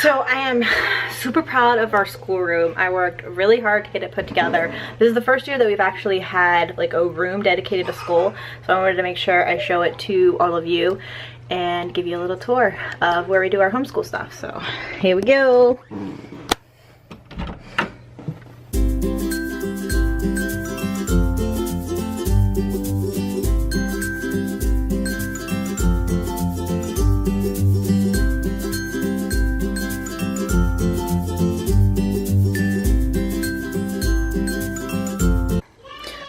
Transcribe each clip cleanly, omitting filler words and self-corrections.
So I am super proud of our schoolroom. I worked really hard to get it put together. This is the first year that we've actually had like a room dedicated to school. So I wanted to make sure I show it to all of you and give you a little tour of where we do our homeschool stuff. So here we go.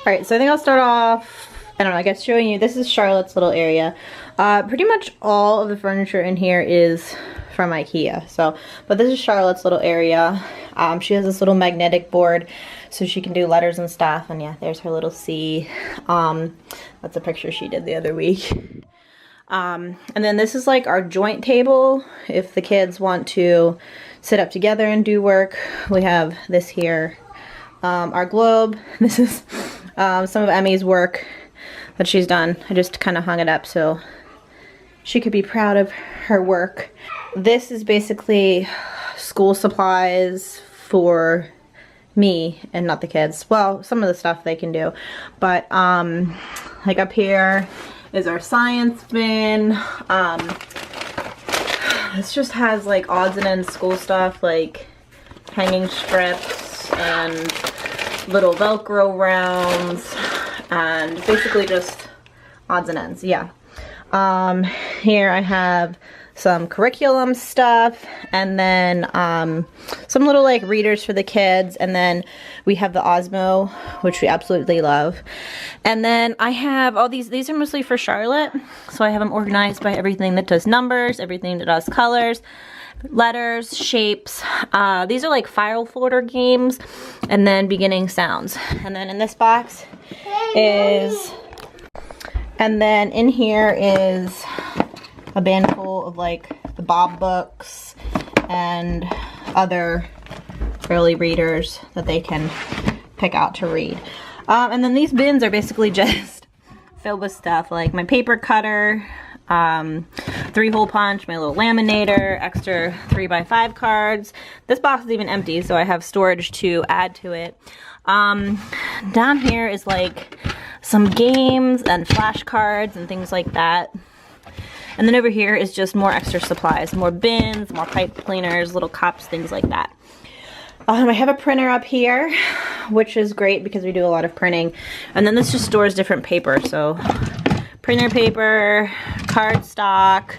Alright, so I think I'll start off, I don't know, I guess showing you, this is Charlotte's little area. Pretty much all of the furniture in here is from IKEA, so, but this is Charlotte's little area. She has this little magnetic board so she can do letters and stuff, and yeah, there's her little C. That's a picture she did the other week. And then this is like our joint table. If the kids want to sit up together and do work, we have this here. Our globe, this is some of Emmy's work that she's done. I just kind of hung it up so she could be proud of her work. This is basically school supplies for me and not the kids. Well, some of the stuff they can do, but like up here is our science bin. This just has like odds and ends school stuff like hanging strips and little Velcro rounds and basically just odds and ends. Yeah. Here I have some curriculum stuff, and then some little like readers for the kids, and then we have the Osmo, which we absolutely love. And then I have all these are mostly for Charlotte, so I have them organized by everything that does numbers, everything that does colors, letters, shapes. These are like file folder games, and then beginning sounds. And then in this box is, and then in here is a bin full of like the Bob books and other early readers that they can pick out to read. And then these bins are basically just filled with stuff like my paper cutter, 3-hole punch, my little laminator, extra 3x5 cards. This box is even empty, so I have storage to add to it. Down here is like some games and flashcards and things like that. And then over here is just more extra supplies, more bins, more pipe cleaners, little cups, things like that. I have a printer up here, which is great because we do a lot of printing. And then this just stores different paper, so printer paper, cardstock,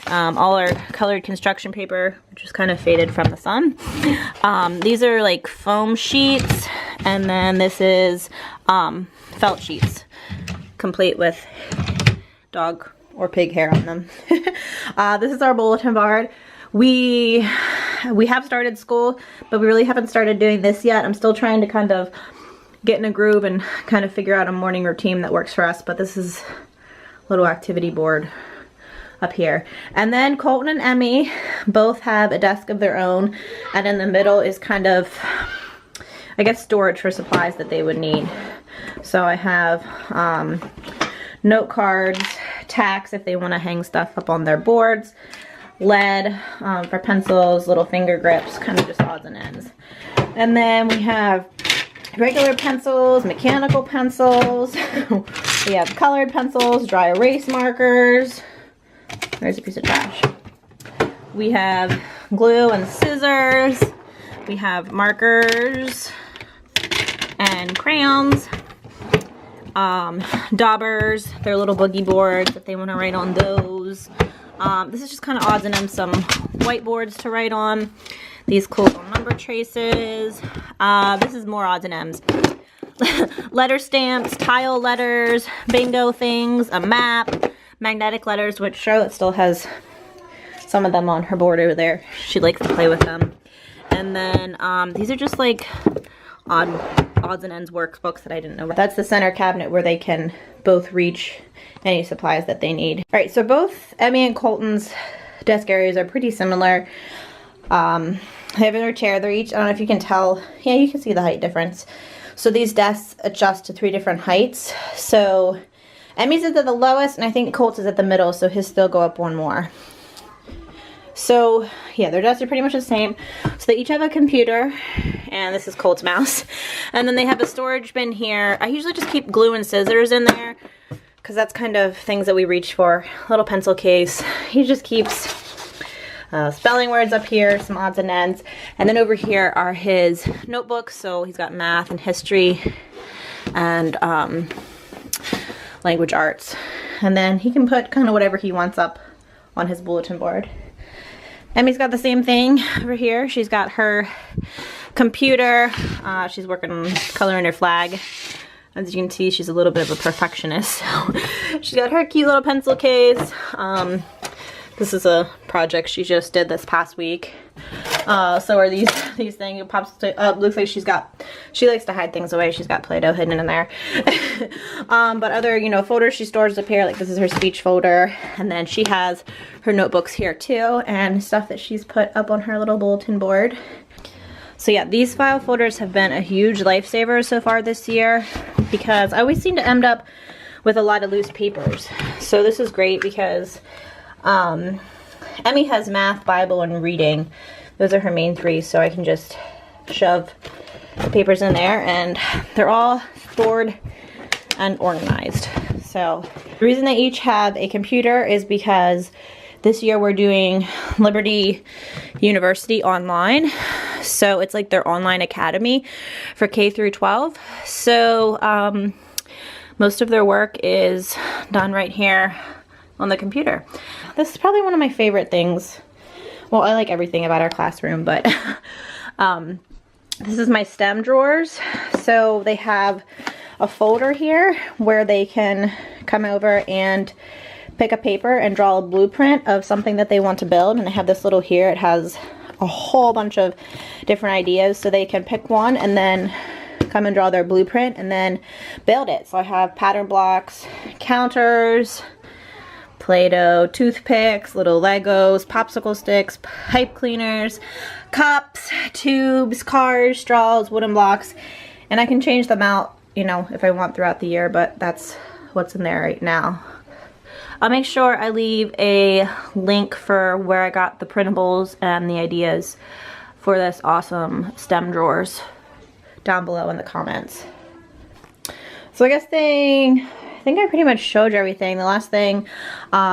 all our colored construction paper, which is kind of faded from the sun. These are like foam sheets, and then this is felt sheets, complete with dog or pig hair on them. This is our bulletin board. We have started school, but we really haven't started doing this yet. I'm still trying to kind of get in a groove and kind of figure out a morning routine that works for us, but this is a little activity board up here. And then Colton and Emmy both have a desk of their own, and in the middle is kind of, I guess, storage for supplies that they would need. So I have note cards, tacks if they want to hang stuff up on their boards, lead for pencils, little finger grips, kind of just odds and ends. And then we have regular pencils, mechanical pencils, we have colored pencils, dry erase markers. There's a piece of trash. We have glue and scissors. We have markers and crayons. Daubers, their little boogie boards if they want to write on those. This is just kind of odds and ends, some whiteboards to write on. These cool little number traces. This is more odds and ends. Letter stamps, tile letters, bingo things, a map, magnetic letters, which Charlotte still has some of them on her board over there. She likes to play with them. And then these are just like odds and ends workbooks that I didn't know. That's the center cabinet where they can both reach any supplies that they need. All right, so both Emmy and Colton's desk areas are pretty similar. They have in their chair. They're each, I don't know if you can tell. Yeah, you can see the height difference. So these desks adjust to 3 different heights. So Emmy's is at the lowest, and I think Colt's is at the middle, so his still go up one more. So yeah, their desks are pretty much the same. So they each have a computer, and this is Colt's mouse. And then they have a storage bin here. I usually just keep glue and scissors in there because that's kind of things that we reach for. Little pencil case. He just keeps spelling words up here, some odds and ends. And then over here are his notebooks. So he's got math and history and language arts. And then he can put kind of whatever he wants up on his bulletin board. Emmy's got the same thing over here. She's got her computer. She's working on coloring her flag. As you can see, she's a little bit of a perfectionist. So she's got her cute little pencil case. This is a project she just did this past week. So are these things. It pops up. Looks like she likes to hide things away. She's got Play-Doh hidden in there. But other, you know, folders she stores up here. Like this is her speech folder. And then she has her notebooks here too, and stuff that she's put up on her little bulletin board. So yeah, these file folders have been a huge lifesaver so far this year, because I always seem to end up with a lot of loose papers. So this is great because Emmy has math, Bible, and reading. Those are her main three, so I can just shove the papers in there, and they're all stored and organized. So the reason they each have a computer is because this year we're doing Liberty University online. So it's like their online academy for K through 12. So most of their work is done right here on the computer. This is probably one of my favorite things. Well, I like everything about our classroom, but this is my STEM drawers. So they have a folder here where they can come over and pick a paper and draw a blueprint of something that they want to build. And I have this little here. It has a whole bunch of different ideas, so they can pick one and then come and draw their blueprint and then build it. So I have pattern blocks, counters, Play-Doh, toothpicks, little Legos, popsicle sticks, pipe cleaners, cups, tubes, cars, straws, wooden blocks, and I can change them out, you know, if I want throughout the year, but that's what's in there right now. I'll make sure I leave a link for where I got the printables and the ideas for this awesome STEM drawers down below in the comments. So I think I pretty much showed you everything. The last thing,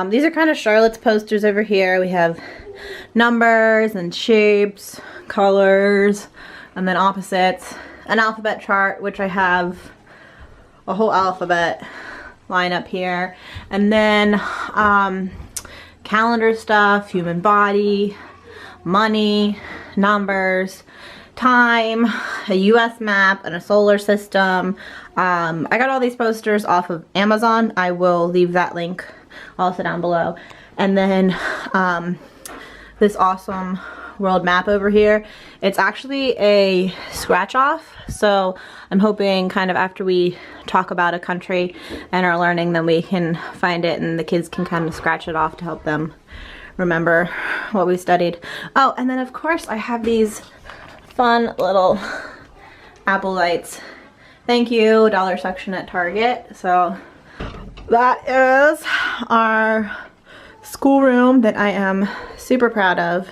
these are kind of Charlotte's posters over here. We have numbers and shapes, colors, and then opposites. An alphabet chart, which I have a whole alphabet line up here. And then calendar stuff, human body, money, numbers, time, a US map, and a solar system. I got all these posters off of Amazon. I will leave that link also down below. And then this awesome world map over here. It's actually a scratch off, so I'm hoping kind of after we talk about a country and are learning, then we can find it and the kids can kind of scratch it off to help them remember what we studied. Oh, and then of course I have these fun little apple lights. Thank you, dollar section at Target. So that is our schoolroom that I am super proud of.